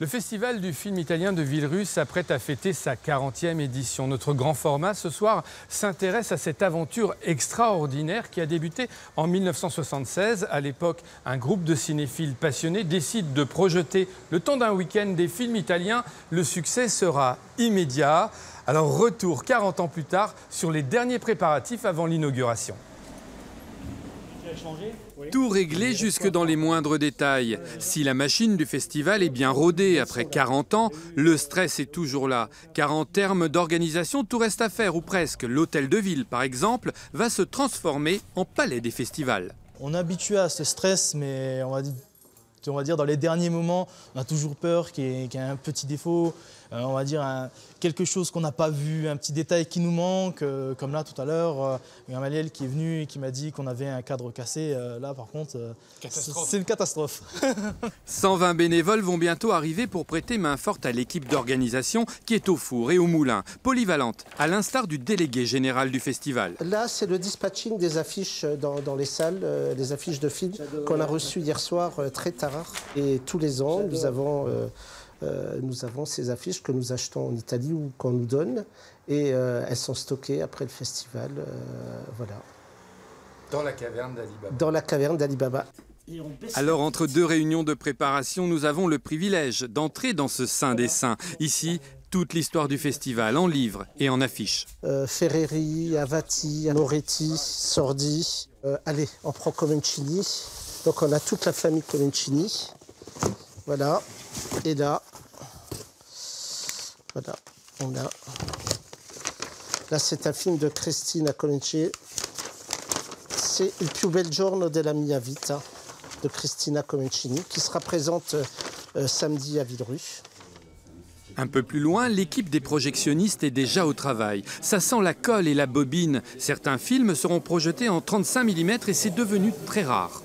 Le Festival du film italien de Villerupt s'apprête à fêter sa 40e édition. Notre grand format ce soir s'intéresse à cette aventure extraordinaire qui a débuté en 1976. À l'époque, un groupe de cinéphiles passionnés décide de projeter le temps d'un week-end des films italiens. Le succès sera immédiat. Alors retour 40 ans plus tard sur les derniers préparatifs avant l'inauguration. Tout réglé jusque dans les moindres détails. Si la machine du festival est bien rodée après 40 ans, le stress est toujours là. Car en termes d'organisation, tout reste à faire ou presque. L'hôtel de ville, par exemple, va se transformer en palais des festivals. On est habitué à ce stress, mais on va dire dans les derniers moments, on a toujours peur qu'il y ait un petit défaut, on va dire quelque chose qu'on n'a pas vu, un petit détail qui nous manque, comme là tout à l'heure, il y a un Marielle qui est venu et qui m'a dit qu'on avait un cadre cassé. Là par contre, c'est une catastrophe. 120 bénévoles vont bientôt arriver pour prêter main forte à l'équipe d'organisation qui est au four et au moulin, polyvalente, à l'instar du délégué général du festival. Là, c'est le dispatching des affiches dans les salles, les affiches de films qu'on a reçues hier soir très tard. Et tous les ans, nous avons ces affiches que nous achetons en Italie ou qu'on nous donne. Et elles sont stockées après le festival. Voilà. Dans la caverne d'Ali Baba. Dans la caverne d'Ali Baba. Alors, entre deux réunions de préparation, nous avons le privilège d'entrer dans ce saint des saints. Ici, toute l'histoire du festival, en livres et en affiches. Ferreri, Avati, Moretti, Sordi. Allez, on prend Comencini. Donc on a toute la famille Comencini. Voilà. Et là, voilà, on a... Là, c'est un film de Cristina Comencini. C'est Il più bel giorno della mia vita de Cristina Comencini, qui sera présente samedi à Villerupt. Un peu plus loin, l'équipe des projectionnistes est déjà au travail. Ça sent la colle et la bobine. Certains films seront projetés en 35 mm et c'est devenu très rare.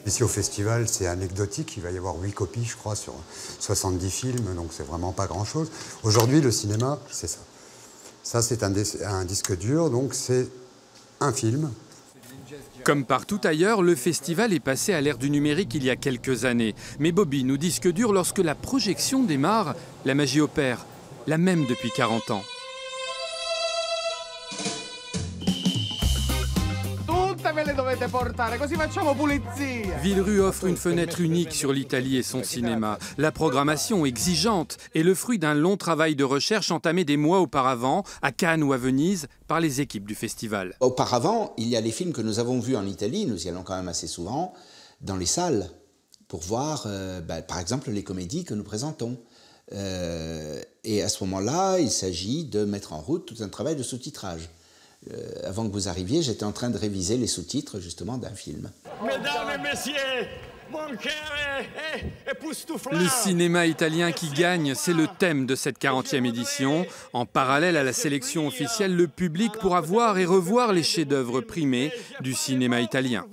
Ici au festival, c'est anecdotique, il va y avoir 8 copies, je crois, sur 70 films, donc c'est vraiment pas grand-chose. Aujourd'hui, le cinéma, c'est ça. Ça, c'est un disque dur, donc c'est un film. Comme partout ailleurs, le festival est passé à l'ère du numérique il y a quelques années. Mais bobine ou disque dur, lorsque la projection démarre, la magie opère, la même depuis 40 ans. Villerupt offre une fenêtre unique sur l'Italie et son cinéma. La programmation exigeante est le fruit d'un long travail de recherche entamé des mois auparavant, à Cannes ou à Venise, par les équipes du festival. Auparavant, il y a les films que nous avons vus en Italie, nous y allons quand même assez souvent, dans les salles, pour voir, par exemple, les comédies que nous présentons. Et à ce moment-là, il s'agit de mettre en route tout un travail de sous-titrage. Avant que vous arriviez, j'étais en train de réviser les sous-titres justement d'un film. Mesdames et messieurs, mon cœur est époustouflant. Le cinéma italien qui gagne, c'est le thème de cette 40e édition. En parallèle à la sélection officielle, le public pourra voir et revoir les chefs-d'œuvre primés du cinéma italien.